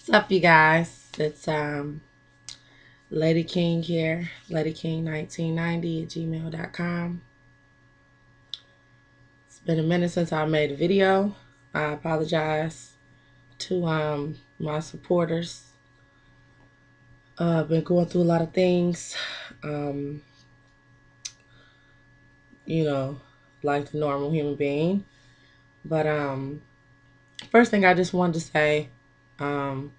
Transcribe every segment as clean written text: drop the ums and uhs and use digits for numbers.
What's up, you guys? It's Lady King here, LadyKing1990 at gmail.com. It's been a minute since I made a video. I apologize to my supporters. I've been going through a lot of things, um, you know, like the normal human being. But first thing I just wanted to say um,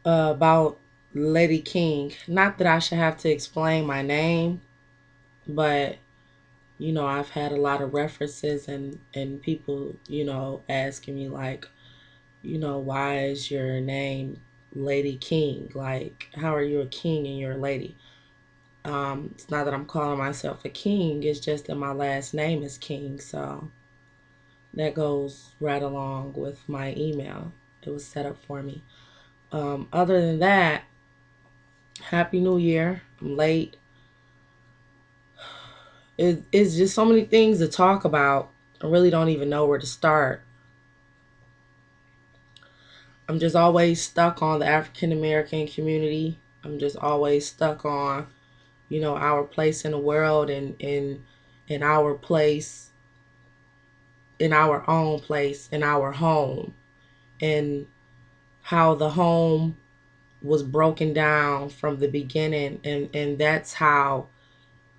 about Lady King. Not that I should have to explain my name, but I've had a lot of references and people, asking me like, why is your name Lady King? Like, how are you a king and you're a lady? It's not that I'm calling myself a king, it's just that my last name is King, so that goes right along with my email. It was set up for me. Other than that, Happy New Year. I'm late. It's just so many things to talk about. I really don't even know where to start. I'm just always stuck on the African American community. I'm just always stuck on, our place in the world and our place, in our own place, in our home, and how the home was broken down from the beginning, and that's how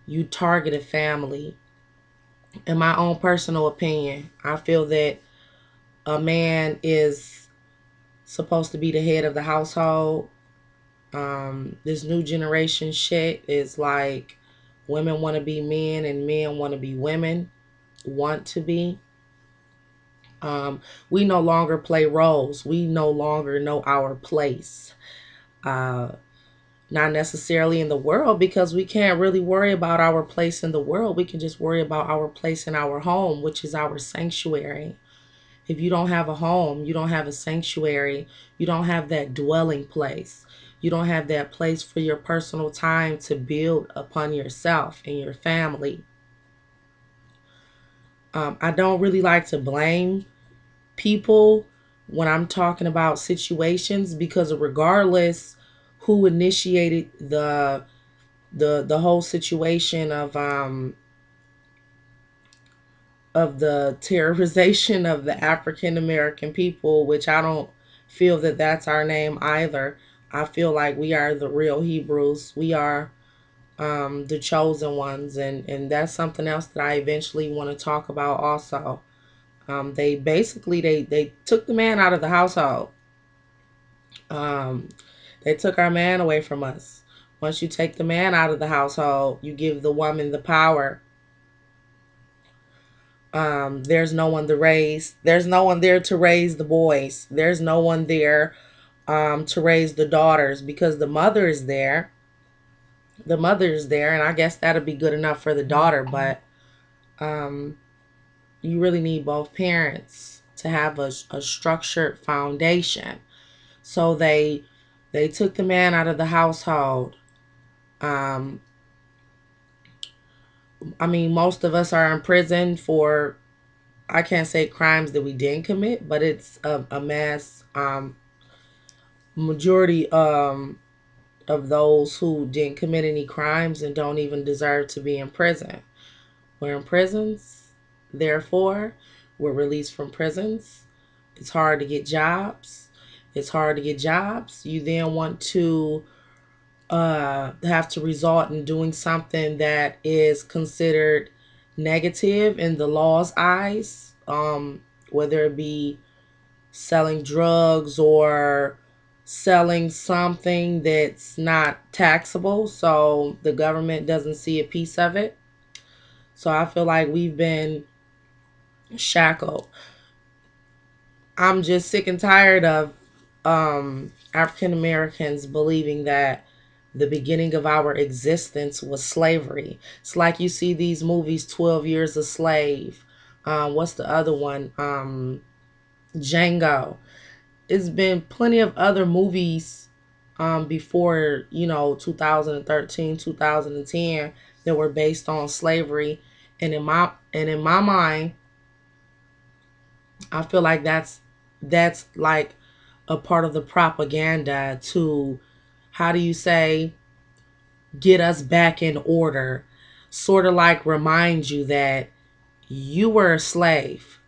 you target a family. In my own personal opinion, I feel that a man is supposed to be the head of the household. This new generation shit is like women want to be men and men want to be women, want to be. We no longer play roles. We no longer know our place. Uh, Not necessarily in the world, because we can't really worry about our place in the world. We can just worry about our place in our home, which is our sanctuary. If you don't have a home, you don't have a sanctuary, you don't have that dwelling place. You don't have that place for your personal time to build upon yourself and your family. I don't really like to blame people when I'm talking about situations, because regardless who initiated the whole situation of the terrorization of the African American people, which I don't feel that that's our name either. I feel like we are the real Hebrews. We are the chosen ones, and that's something else that I eventually want to talk about also. They basically they took the man out of the household. Um, they took our man away from us. Once you take the man out of the household, you give the woman the power. There's no one to raise. There's no one there to raise the boys. There's no one there to raise the daughters, because the mother is there. The mother is there, and I guess that'll be good enough for the daughter. But um, you really need both parents to have a structured foundation. So they took the man out of the household. Um, I mean, most of us are in prison for, I can't say crimes that we didn't commit, but it's a mass majority of those who didn't commit any crimes and don't even deserve to be in prison. We're in prisons, therefore, we're released from prisons. It's hard to get jobs. It's hard to get jobs. You then want to have to resort in doing something that is considered negative in the law's eyes, whether it be selling drugs or selling something that's not taxable, so the government doesn't see a piece of it. So I feel like we've been shackled. I'm just sick and tired of African Americans believing that the beginning of our existence was slavery. It's like you see these movies, 12 Years a Slave. What's the other one? Django. It's been plenty of other movies before, 2013, 2010 that were based on slavery. And in my mind, I feel like that's like a part of the propaganda to, how do you say, get us back in order. Sort of like remind you that you were a slave.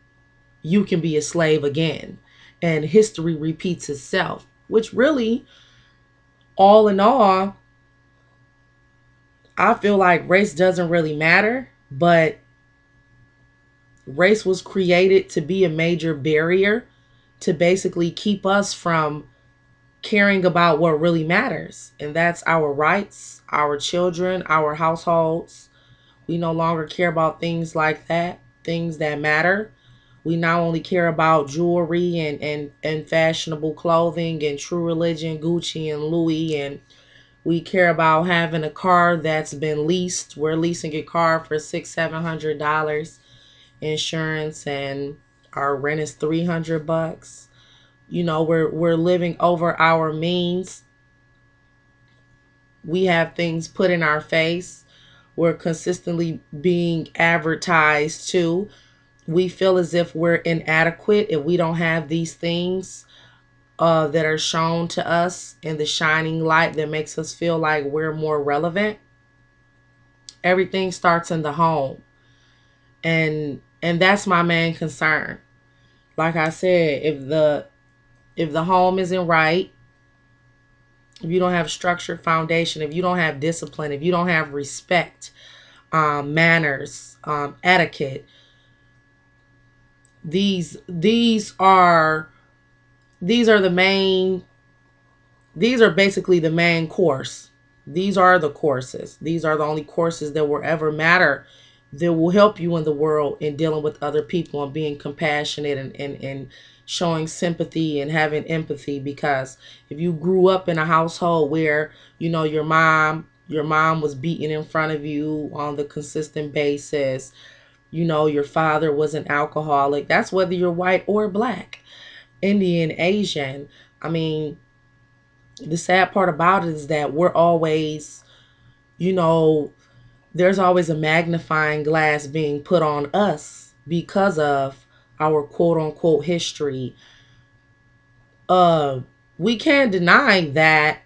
You can be a slave again. And history repeats itself, which really, all in all, I feel like race doesn't really matter, but race was created to be a major barrier to basically keep us from caring about what really matters. And that's our rights, our children, our households. We no longer care about things like that, things that matter. We not only care about jewelry and fashionable clothing and True Religion, Gucci and Louis, and we care about having a car that's been leased. We're leasing a car for $600-700 insurance, and our rent is $300. You know, we're living over our means. We have things put in our face. We're consistently being advertised to. We feel as if we're inadequate if we don't have these things that are shown to us in the shining light that makes us feel like we're more relevant. Everything starts in the home. And that's my main concern. Like I said, if the home isn't right, if you don't have structured foundation, if you don't have discipline, if you don't have respect, manners, etiquette, these are the main, these are basically the main course. These are the courses. These are the only courses that will ever matter, that will help you in the world in dealing with other people and being compassionate and showing sympathy and having empathy. Because if you grew up in a household where, you know, your mom was beaten in front of you on the consistent basis, you know, your father was an alcoholic, that's whether you're white or black, Indian, Asian. I mean, the sad part about it is that we're always, you know, there's always a magnifying glass being put on us because of our quote unquote history. We can't deny that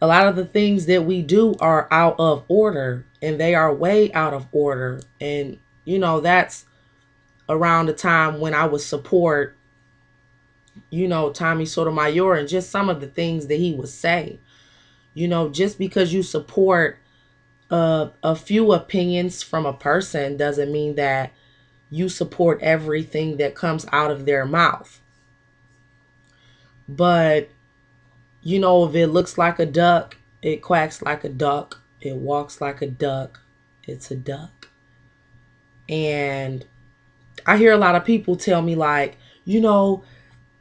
a lot of the things that we do are out of order, and they are way out of order. And, you know, that's around the time when I would support, you know, Tommy Sotomayor and just some of the things that he would say. You know, just because you support a few opinions from a person doesn't mean that you support everything that comes out of their mouth. But, you know, if it looks like a duck, it quacks like a duck. It walks like a duck. It's a duck. And I hear a lot of people tell me, like, you know,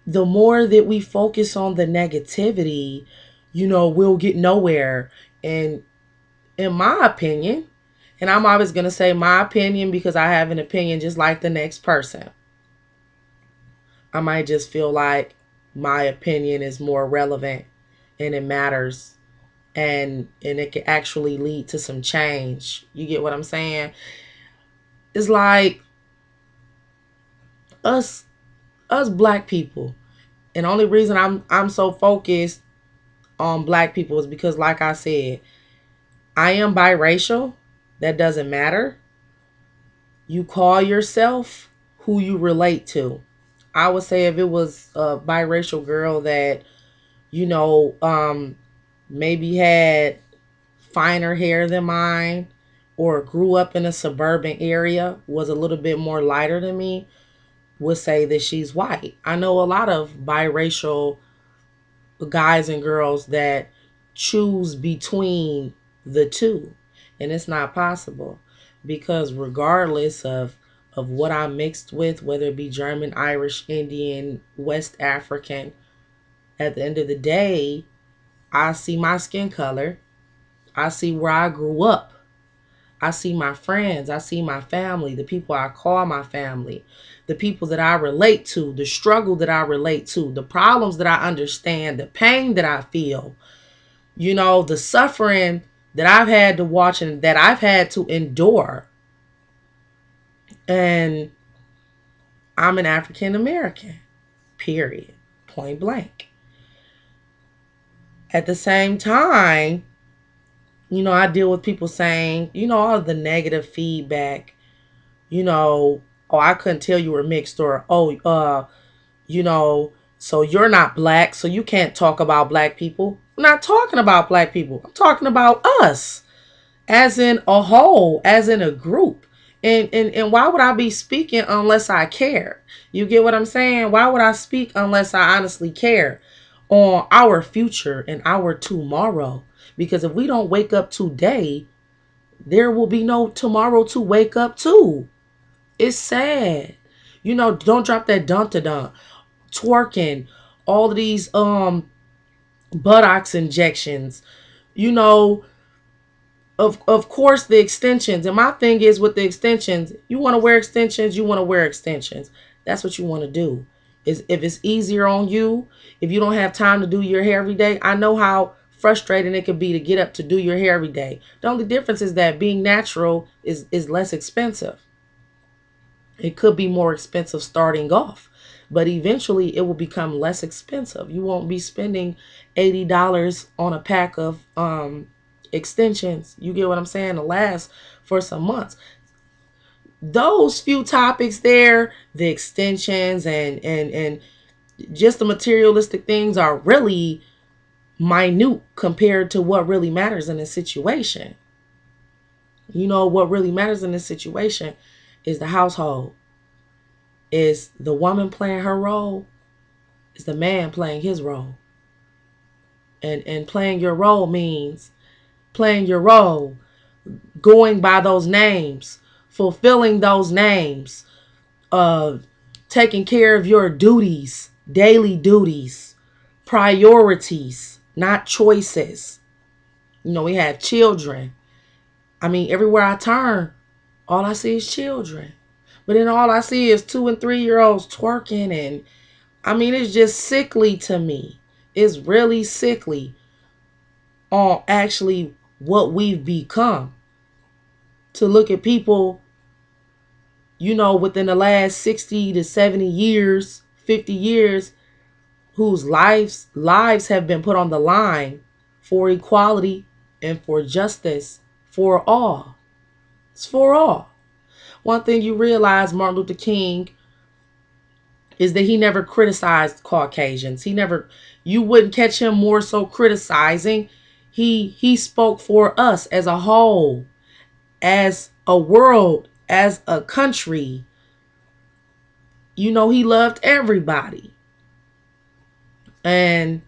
the more that we focus on the negativity, you know, we'll get nowhere. And in my opinion, and I'm always going to say my opinion because I have an opinion just like the next person, I might just feel like my opinion is more relevant and it matters, and it can actually lead to some change. You get what I'm saying? It's like us black people. And the only reason I'm so focused on black people is because, like I said, I am biracial. That doesn't matter. You call yourself who you relate to. I would say if it was a biracial girl that, you know, maybe had finer hair than mine, or grew up in a suburban area, was a little bit more lighter than me, would say that she's white. I know a lot of biracial guys and girls that choose between the two, and it's not possible, because regardless of what I'm mixed with, whether it be German, Irish, Indian, West African, at the end of the day, I see my skin color, I see where I grew up, I see my friends, I see my family, the people I call my family, the people that I relate to, the struggle that I relate to, the problems that I understand, the pain that I feel, you know, the suffering that I've had to watch and that I've had to endure. And I'm an African American, period. point blank. At the same time, I deal with people saying, all of the negative feedback, oh, I couldn't tell you were mixed, or, so you're not black, so you can't talk about black people. I'm not talking about black people. I'm talking about us as in a whole, as in a group. And why would I be speaking unless I care? You get what I'm saying? Why would I speak unless I honestly care on our future and our tomorrow? Because if we don't wake up today, there will be no tomorrow to wake up to. It's sad. Don't drop that dun-to-dun. Twerking, all of these buttocks injections, of course the extensions. And my thing is with the extensions, you want to wear extensions, you want to wear extensions. That's what you want to do. Is if it's easier on you, if you don't have time to do your hair every day. I know how frustrating it could be to get up to do your hair every day. The only difference is that being natural is less expensive. It could be more expensive starting off, but eventually it will become less expensive. You won't be spending $80 on a pack of extensions. You get what I'm saying? To last for some months. Those few topics there, the extensions and just the materialistic things are really minute compared to what really matters in a situation. What really matters in this situation is the household. Is the woman playing her role? Is the man playing his role? And playing your role means playing your role, going by those names, fulfilling those names, taking care of your duties, daily duties, priorities, not choices. We have children. Everywhere I turn, all I see is children. But then all I see is 2 and 3-year-olds twerking, and it's just sickly to me. It's really sickly on actually what we've become. To look at people, within the last 60 to 70 years, 50 years, whose lives have been put on the line for equality and for justice for all. It's for all. One thing you realize, Martin Luther King, is that he never criticized Caucasians. You wouldn't catch him more so criticizing. He spoke for us as a whole, as a world, as a country. He loved everybody. And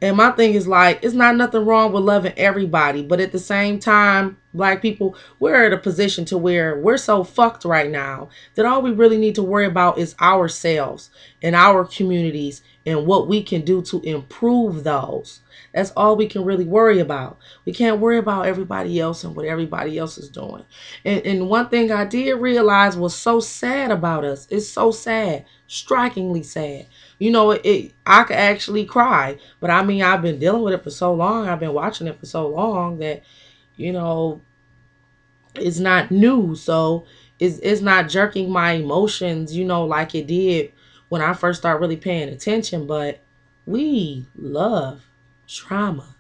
my thing is like, it's not nothing wrong with loving everybody. But at the same time, black people, we're at a position to where we're so fucked right now that all we really need to worry about is ourselves and our communities and what we can do to improve those. That's all we can really worry about. We can't worry about everybody else and what everybody else is doing. And one thing I did realize was so sad about us. It's so sad, strikingly sad. I could actually cry, but I've been dealing with it for so long. I've been watching it for so long that, it's not new. So it's not jerking my emotions, like it did when I first started really paying attention. But we love drama.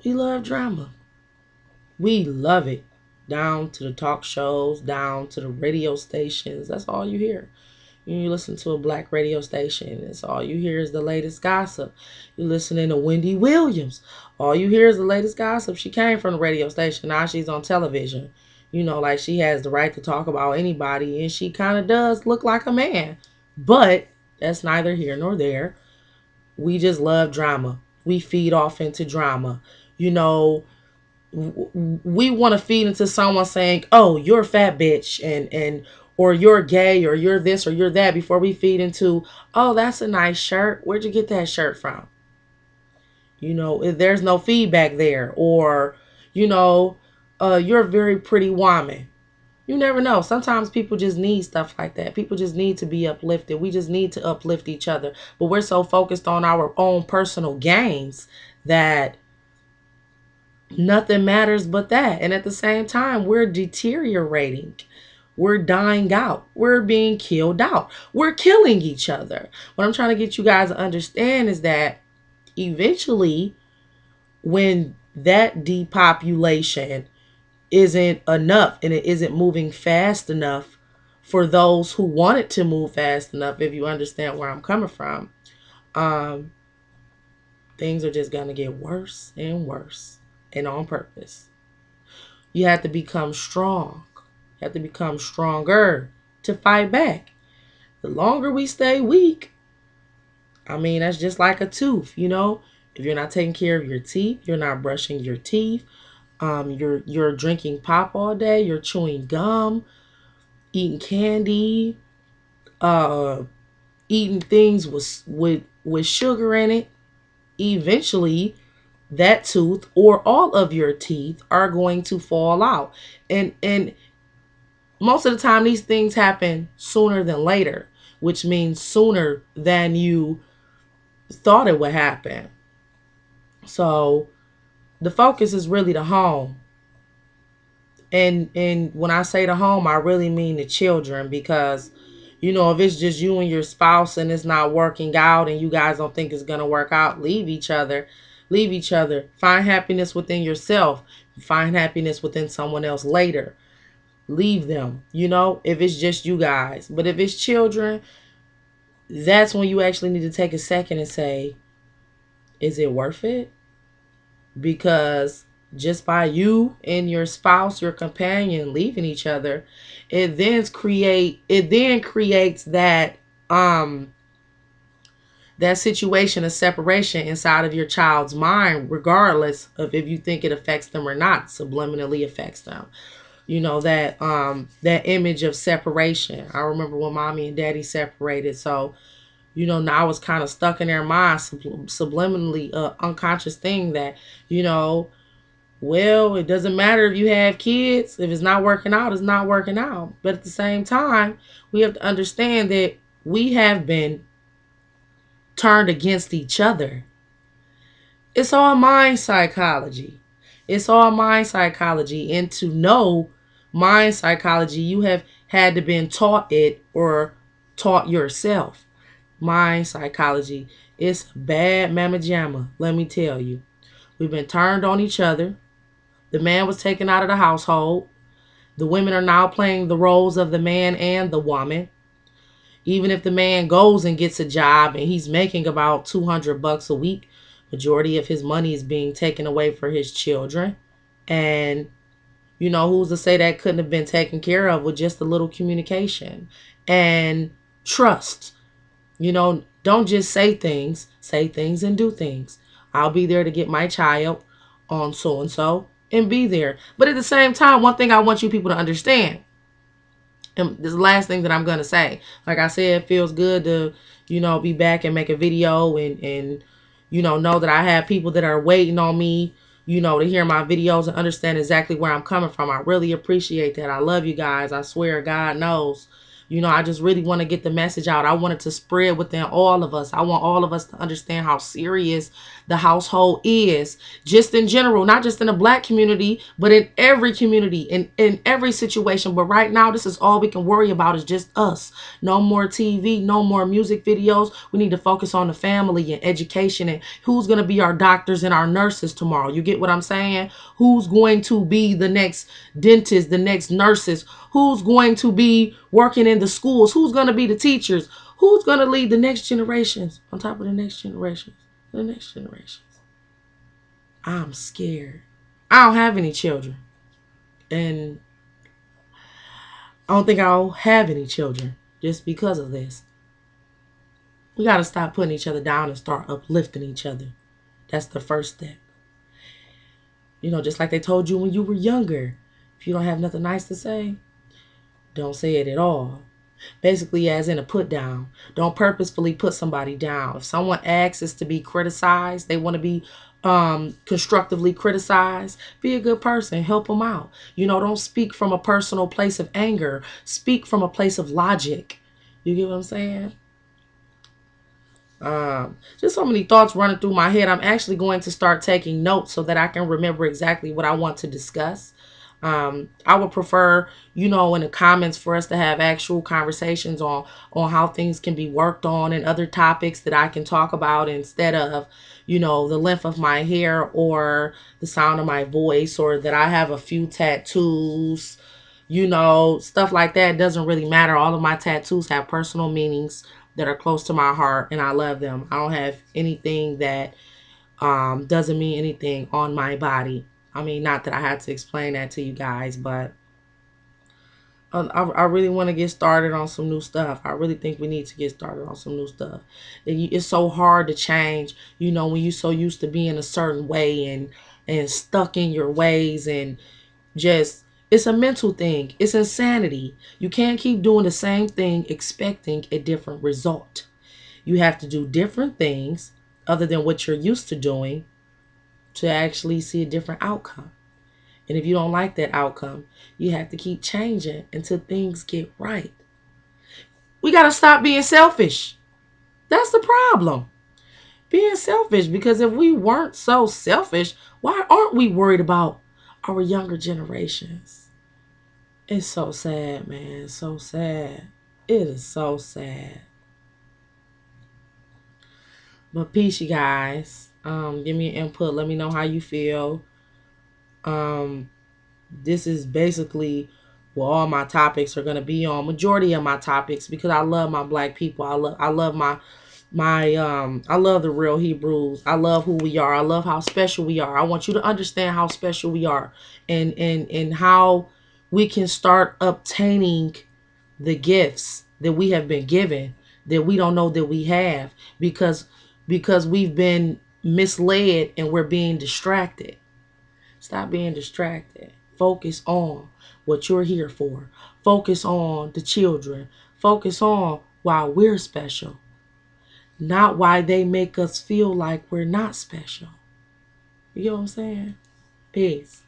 We love drama. We love it. Down to the talk shows, down to the radio stations. That's all you hear. You listen to a black radio station, it's all you hear is the latest gossip. You're listening to Wendy Williams. All you hear is the latest gossip. She came from the radio station. Now she's on television. Like she has the right to talk about anybody, and she kind of does look like a man. But that's neither here nor there. We just love drama. We feed off into drama. We want to feed into someone saying, oh, you're a fat bitch, and or you're gay, or you're this, or you're that, before we feed into, oh, that's a nice shirt. Where'd you get that shirt from? If there's no feedback there. Or, you're a very pretty woman. You never know. Sometimes people just need stuff like that. People just need to be uplifted. We just need to uplift each other. But we're so focused on our own personal gains that nothing matters but that. And at the same time, we're deteriorating. We're dying out. We're being killed out. We're killing each other. What I'm trying to get you guys to understand is that eventually, when that depopulation isn't enough and it isn't moving fast enough for those who want it to move fast enough, if you understand where I'm coming from, things are just going to get worse and worse, and on purpose. You have to become strong. You have to become stronger to fight back. The longer we stay weak, I mean, that's just like a tooth, you know? If you're not taking care of your teeth, you're not brushing your teeth, you're drinking pop all day, you're chewing gum, eating candy, eating things with sugar in it, eventually that tooth or all of your teeth are going to fall out. And most of the time these things happen sooner than later, which means sooner than you thought it would happen. So the focus is really the home. And when I say the home, I really mean the children, because you know, if it's just you and your spouse and it's not working out and you guys don't think it's going to work out, leave each other. Leave each other. Find happiness within yourself. Find happiness within someone else later. Leave them, you know, if it's just you guys. But if it's children, that's when you actually need to take a second and say, is it worth it? Because just by you and your spouse, your companion leaving each other, it then creates that that situation of separation inside of your child's mind, regardless of if you think it affects them or not. Subliminally affects them. You know, that that image of separation. I remember when mommy and daddy separated, so you know, now it's kind of stuck in their mind, subliminally, unconscious thing that, you know, well, it doesn't matter if you have kids. If it's not working out, it's not working out. But at the same time, we have to understand that we have been turned against each other. It's all mind psychology. It's all mind psychology. And to know mind psychology, you have had to been taught it or taught yourself. Mind psychology. It's bad mama jamma, let me tell you. We've been turned on each other. The man was taken out of the household. The women are now playing the roles of the man and the woman. Even if the man goes and gets a job and he's making about $200 a week, majority of his money is being taken away for his children. And, you know, who's to say that couldn't have been taken care of with just a little communication and trust? You know, don't just say things and do things. I'll be there to get my child on so-and-so and be there. But at the same time, one thing I want you people to understand, and this is the last thing that I'm going to say. Like I said, it feels good to, you know, be back and make a video and you know that I have people that are waiting on me, you know, to hear my videos and understand exactly where I'm coming from. I really appreciate that. I love you guys. I swear God knows. You know, I just really want to get the message out. I want it to spread within all of us. I want all of us to understand how serious the household is, just in general, not just in the Black community, but in every community, in every situation. But right now, this is all we can worry about is just us. No more TV, no more music videos. We need to focus on the family and education and who's going to be our doctors and our nurses tomorrow. You get what I'm saying? Who's going to be the next dentist, the next nurses? Who's going to be working in the schools? Who's going to be the teachers? Who's going to lead the next generations on top of the next generations? The next generations. I'm scared. I don't have any children. And I don't think I'll have any children just because of this. We got to stop putting each other down and start uplifting each other. That's the first step. You know, just like they told you when you were younger. If you don't have nothing nice to say, don't say it at all. Basically, as in a put down. Don't purposefully put somebody down. If someone asks us to be criticized, they want to be constructively criticized, be a good person, help them out. You know, don't speak from a personal place of anger. Speak from a place of logic. You get what I'm saying? Just so many thoughts running through my head. I'm actually going to start taking notes so that I can remember exactly what I want to discuss. I would prefer, in the comments for us to have actual conversations on how things can be worked on and other topics that I can talk about instead of, the length of my hair or the sound of my voice, or that I have a few tattoos, stuff like that doesn't really matter. All of my tattoos have personal meanings that are close to my heart, and I love them. I don't have anything that doesn't mean anything on my body. I mean, not that I had to explain that to you guys, but I really want to get started on some new stuff. I really think we need to get started on some new stuff. It's so hard to change, when you're so used to being a certain way and stuck in your ways, and just, it's a mental thing. It's insanity. You can't keep doing the same thing expecting a different result. You have to do different things other than what you're used to doing to actually see a different outcome. And if you don't like that outcome, you have to keep changing until things get right. We got to stop being selfish. That's the problem. Being selfish, because if we weren't so selfish, why aren't we worried about our younger generations? It's so sad, man. It's so sad. It is so sad. But peace, you guys. Give me an input. Let me know how you feel. This is basically what all my topics are gonna be on. Majority of my topics, because I love my black people. I love I love the real Hebrews. I love who we are. I love how special we are. I want you to understand how special we are, and how we can start obtaining the gifts that we have been given that we don't know that we have, because we've been misled and we're being distracted. Stop being distracted. Focus on what you're here for. Focus on the children. Focus on why we're special, not why they make us feel like we're not special. You know what I'm saying? Peace.